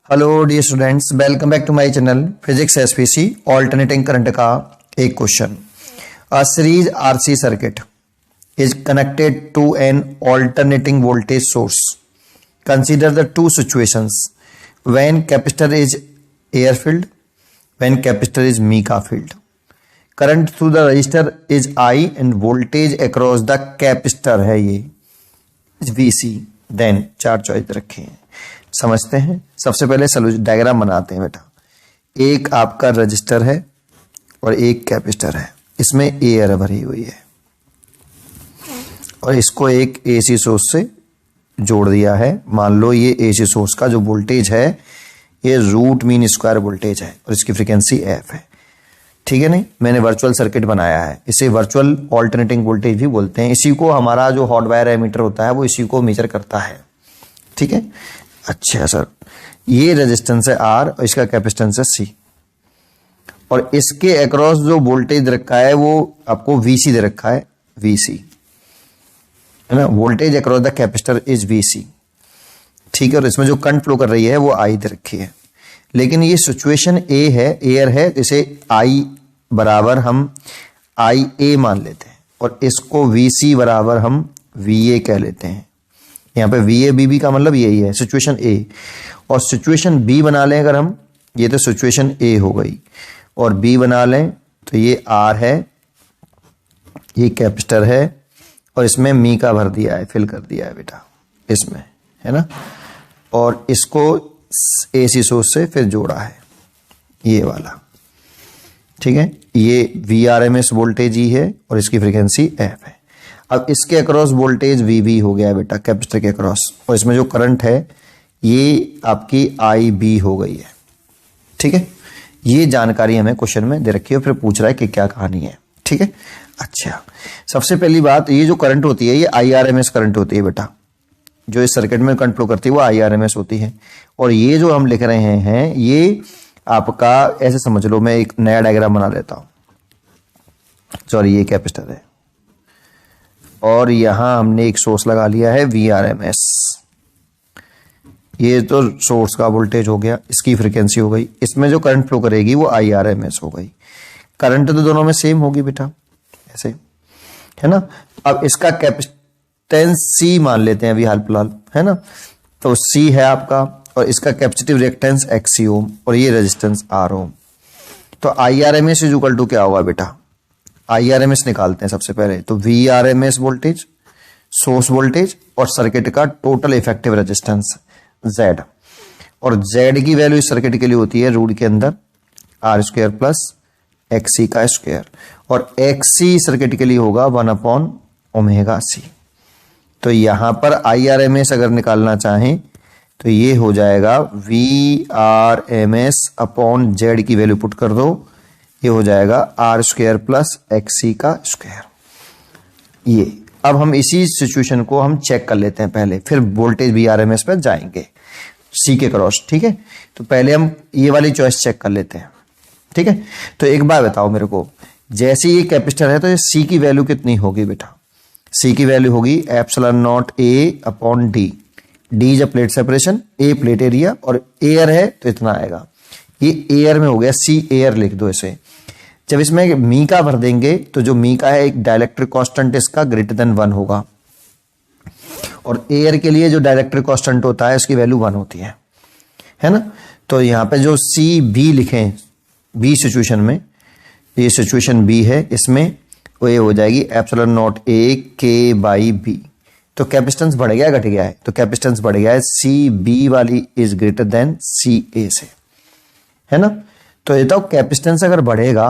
Hello dear students, welcome back to my channel physics SPC alternating current का एक क्वेश्चन। A series RC circuit is connected to an alternating voltage source. Consider the two situations when capacitor is air filled, when capacitor is mica filled. Current through the resistor is I and voltage across the capacitor है ये VC. Then चार choice रखे हैं, समझते हैं। सबसे पहले solution diagram बनाते हैं बेटा। एक आपका रजिस्टर है और एक कैपेसिटर है, इसमें एयर भरी हुई है और इसको एक एसी सोर्स से जोड़ दिया है। मान लो ये एसी सोर्स का जो वोल्टेज है ये रूट मीन स्क्वायर वोल्टेज है और इसकी फ्रीक्वेंसी एफ है, ठीक है। नहीं, मैंने वर्चुअल सर्किट बनाया है, इसे वर्चुअल ऑल्टरनेटिंग वोल्टेज भी बोलते हैं। इसी को हमारा जो हॉट वायर एमीटर होता है वो इसी को मेजर करता है, ठीक है। अच्छा सर, ये रेजिस्टेंस है आर और इसका कैपेसिटेंस है सी और इसके अक्रॉस जो वोल्टेज दे रखा है वो आपको वीसी दे रखा है, वीसी है ना। Voltage across the capacitor is VC, ठीक है। और इसमें जो करंट फ्लो कर रही है वो आई दे रखी है। लेकिन ये सिचुएशन ए है, एयर है, इसे आई बराबर हम आई ए मान लेते हैं और इसको वीसी बराबर हम वी ए कह लेते हैं। यहाँ पे वी ए बी बी का मतलब यही है, सिचुएशन ए। और सिचुएशन बी बना लें अगर हम, ये तो सिचुएशन ए हो गई, और बी बना लें तो ये आर है, ये कैपेसिटर है और इसमें मी का भर दिया है, फिल कर दिया है बेटा इसमें, है ना। और इसको एसी सोर्स से फिर जोड़ा है ये वाला, ठीक है। ये V R M S voltage ही है और इसकी फ्रीक्वेंसी एफ है। अब इसके अक्रॉस वोल्टेज वी वी हो गया है बेटा, कैपेसिटर के अक्रॉस, और इसमें जो करंट है ये आपकी आई बी हो गई है, ठीक है। ये जानकारी हमें क्वेश्चन में दे रखी है, फिर पूछ रहा है कि क्या कहानी है, ठीक है। अच्छा, सबसे पहली बात, ये जो करंट होती है ये I R M S current होती है बेटा। जो इस सर्किट में करंट फ्लो करती है वो आई आर एम एस होती है। और ये जो हम लिख रहे हैं ये आपका, ऐसे समझ लो, मैं एक नया डायग्राम बना लेता हूं। सॉरी, ये कैपेसिटर है और यहां हमने एक सोर्स लगा लिया है वी आर एम एस। ये तो सोर्स का वोल्टेज हो गया, इसकी फ्रीक्वेंसी हो गई, इसमें जो करंट फ्लो करेगी वो आई आर एम एस हो गई। करंट तो दोनों में सेम होगी बेटा, ऐसे, है ना। अब इसका कैपेसिटेंस सी मान लेते हैं अभी हाल फिलहाल, है ना। तो सी है आपका और इसका कैपेसिटिव रिएक्टेंस एक्सी ओम और ये रेजिस्टेंस आर ओम। तो I R M S is equal to क्या होगा बेटा, आई आर एम एस निकालते हैं सबसे पहले। तो V R M S voltage, source voltage और सर्किट का टोटल इफेक्टिव रेजिस्टेंस जेड। और जेड की वैल्यू इस सर्किट के लिए होती है रूट के अंदर आर स्क्वायर प्लस एक्सी का स्क्वायर, और एक्सी सर्किट के लिए होगा 1/ओमेगा सी। तो यहां पर आई आर एम एस अगर निकालना चाहें तो ये हो जाएगा V R M S upon Z की वैल्यू पुट कर दो, ये हो जाएगा आर स्क्वायर प्लस एक्सी का स्क्वायर। ये अब हम इसी सिचुएशन को हम चेक कर लेते हैं पहले, फिर voltage V R M S पर जाएंगे सी के क्रॉस, ठीक है। तो पहले हम ये वाली चॉइस चेक कर लेते हैं, ठीक है। तो एक बार बताओ मेरे को, जैसे ये कैपेसिटर है तो ये सी की वैल्यू कितनी होगी बेटा। सी की वैल्यू होगी epsilon not a upon D. D is a plate separation, A plate area, और एयर है तो इतना आएगा। ये एयर में हो गया, सी एयर लिख दो इसे। जब इसमें मी का भर देंगे तो जो मी का है एक डाइलेक्ट्रिक कांस्टेंट इसका ग्रेटर देन 1 होगा, और एयर के लिए जो डाइलेक्ट्रिक कांस्टेंट होता है उसकी वैल्यू 1 होती है ना। तो यहां पे जो सी बी लिखें, बी सिचुएशन में, ये सिचुएशन बी है, इसमें वो ये हो जाएगी एप्सिलॉन नॉट ए के बाई बी। तो कैपेसिटेंस बढ़ गया घट गया है, तो कैपेसिटेंस बढ़ गया है, सी बी वाली इज ग्रेटर देन सी ए से, है ना। तो ये तो कैपेसिटेंस अगर बढ़ेगा,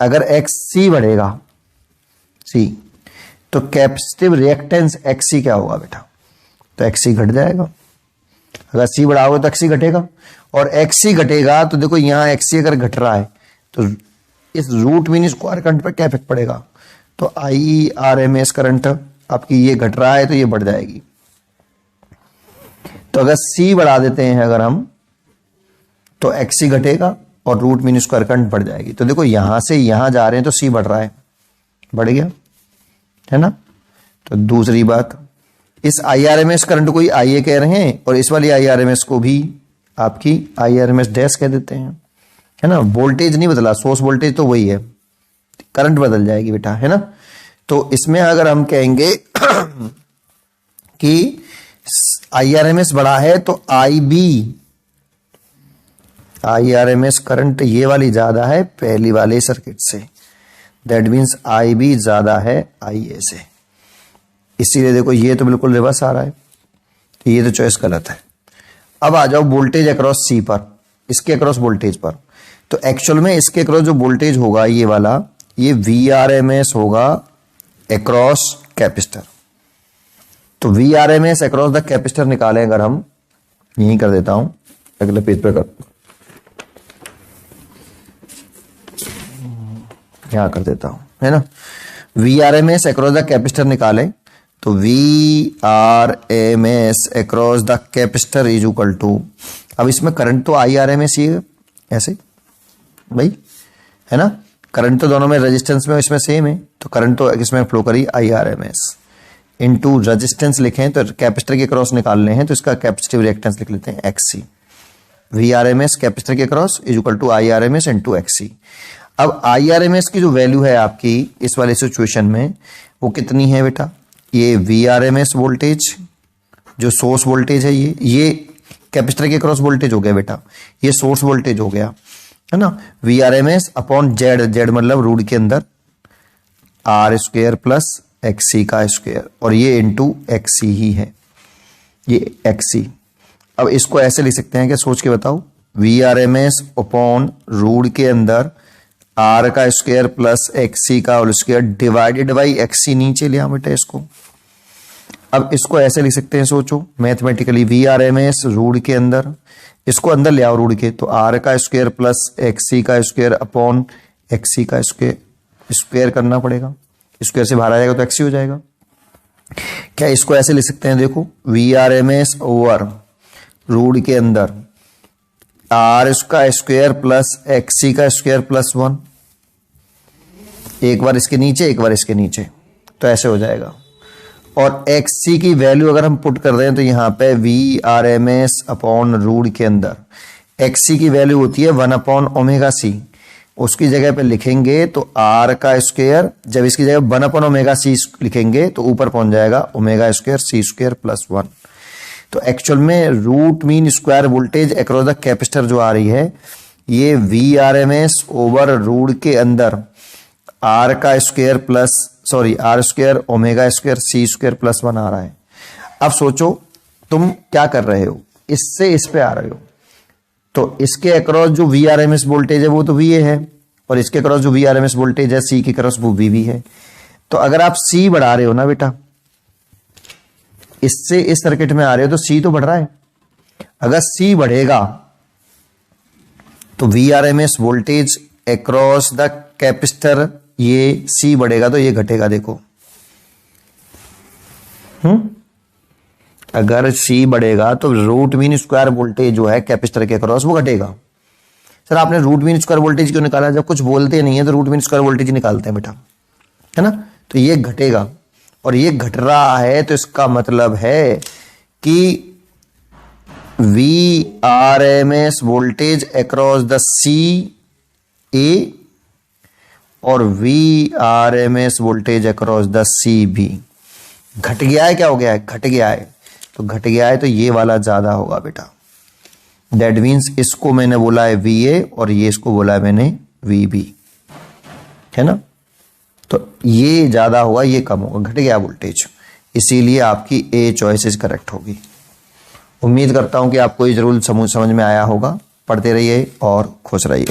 अगर एक्स सी बढ़ेगा सी, तो कैपेसिटिव रिएक्टेंस एक्सी क्या होगा बेटा, तो एक्सी घट जाएगा। अगर सी बढ़ाओगे तो एक्सी घटेगा, और एक्सी घटेगा तो देखो यहां एक्सी अगर घट रहा है तो इस रूट मीन स्क्वायर करंट पर क्या इफेक्ट पड़ेगा। तो I R M S current आपकी ये घट रहा है तो ये बढ़ जाएगी। तो अगर सी बढ़ा देते हैं अगर हम, तो एक्सी घटेगा और रूट मीन स्क्वायर करंट बढ़ जाएगी। तो देखो यहां से यहां जा रहे हैं तो सी बढ़ रहा है, बढ़ गया, है ना। तो दूसरी बात, इस I R M S current को ही आई ए कह रहे हैं और इस वाली आई आर एम एस को भी आपकी IRMS डैश कह देते हैं, है ना। वोल्टेज नहीं बदला, सोर्स वोल्टेज तो वही है, करंट बदल जाएगी बेटा, है ना। तो इसमें अगर हम कहेंगे कि IRMS बढ़ा है तो IRMS करंट ये वाली ज्यादा है पहली वाले सर्किट से, दैट मीन्स IB ज्यादा है IA से, इसीलिए देखो ये तो बिल्कुल रिवर्स आ रहा है, तो ये तो चॉइस गलत है। अब आ जाओ वोल्टेज अक्रॉस C पर, इसके अक्रॉस वोल्टेज पर। तो एक्चुअल में इसके अक्रॉस जो वोल्टेज होगा ये वाला, ये VRMS होगा अक्रॉस कैपेसिटर। तो VRMS अक्रॉस द कैपेसिटर निकालें अगर हम, यही कर देता हूं, अगले पेज पे यहां कर देता हूं, है ना। VRMS अक्रॉस द कैपेसिटर निकालें तो VRMS across the capacitor is equal to, अब इसमें करंट तो IRMS ही है ऐसे भाई, है ना। करंट तो दोनों में रेजिस्टेंस में इसमें सेम है, तो करंट तो इसमें फ्लो करी IRMS इनटू रेजिस्टेंस लिखें तो कैपेसिटर के क्रॉस निकालने हैं, तो इसका कैपेसिटिव रिएक्टेंस लिख लेते हैं XC। VRMS कैपेसिटर के cross is equal to IRMS into XC। अब IRMS की जो वैल्यू है आपकी इस वाले सिचुएशन में वो कितनी है बेटा, ये VRMS वोल्टेज जो सोर्स वोल्टेज है, ये कैपेसिटर के क्रॉस वोल्टेज हो गया बेटा, ये सोर्स वोल्टेज हो गया, है ना। VRMS अपॉन Z मतलब रूट के अंदर R² प्लस XC का स्क्वायर, और ये इंटू XC ही है, ये XC। अब इसको ऐसे लिख सकते हैं कि सोच के बताओ, VRMS अपॉन रूट के अंदर R का स्क्वायर प्लस XC का whole square divided by XC, नीचे लिया बेटा इसको। अब इसको ऐसे लिख सकते हैं, सोचो मैथमेटिकली, VRMS रूट के अंदर, इसको अंदर ले आओ रूट के, तो R का स्क्वायर प्लस XC का स्क्वायर अपॉन XC का स्क्वायर करना पड़ेगा, स्क्वायर से बाहर आ जाएगा तो XC हो जाएगा। क्या इसको ऐसे लिख सकते हैं, देखो VRMS ओवर रूट के अंदर R का स्क्वायर प्लस XC का स्क्वायर प्लस 1, एक बार इसके नीचे एक बार इसके नीचे, तो ऐसे हो जाएगा। और XC की वैल्यू अगर हम पुट कर रहे हैं तो यहाँ पे VRMS अपॉन रूट के अंदर XC की वैल्यू होती है 1 अपॉन ओमेगा C, उसकी जगह पे लिखेंगे तो R का स्क्वायर, जब इसकी जगह 1 अपॉन ओमेगा C लिखेंगे तो ऊपर पहुंच जाएगा omega square C square plus 1। तो एक्चुअल में root mean square voltage across the capacitor जो आ रही है, ये VRMS ओवर रूट के अंदर R का square plus R square omega square C square plus 1 आ रहा है। अब सोचो तुम क्या कर रहे हो, इससे इस पे आ रहे हो, तो इसके अक्रॉस जो VRMS वोल्टेज है वो तो VA है, और इसके अक्रॉस जो VRMS वोल्टेज है C के अक्रॉस वो VB है। तो अगर आप C बढ़ा रहे हो ना बेटा, इससे इस सर्किट में आ रहे हो तो C तो बढ़ रहा है, अगर C बढ़ेगा तो VRMS voltage across the capacitor, ये C बढ़ेगा तो ये घटेगा, देखो अगर C बढ़ेगा तो रूट मीन स्क्वायर वोल्टेज जो है कैपेसिटर के अक्रॉस वो घटेगा। सर आपने रूट मीन स्क्वायर वोल्टेज क्यों निकाला, जब कुछ बोलते नहीं है तो रूट मीन स्क्वायर वोल्टेज निकालते हैं बेटा, है ना। तो ये घटेगा, और ये घट रहा है तो इसका मतलब है कि VRMS voltage across the CA और VRMS voltage across the CB घट गया है, क्या हो गया है, घट गया है। तो घट गया है तो ये वाला ज्यादा होगा बेटा, दैट मीन्स इसको मैंने बोला है VA और ये इसको बोला है मैंने VB, है ना। तो ये ज्यादा होगा ये कम होगा, घट गया वोल्टेज, इसीलिए आपकी A चॉइस इज करेक्ट होगी। उम्मीद करता हूं कि आपको ये जरूर समझ में आया होगा। पढ़ते रहिए और खुश रहिए।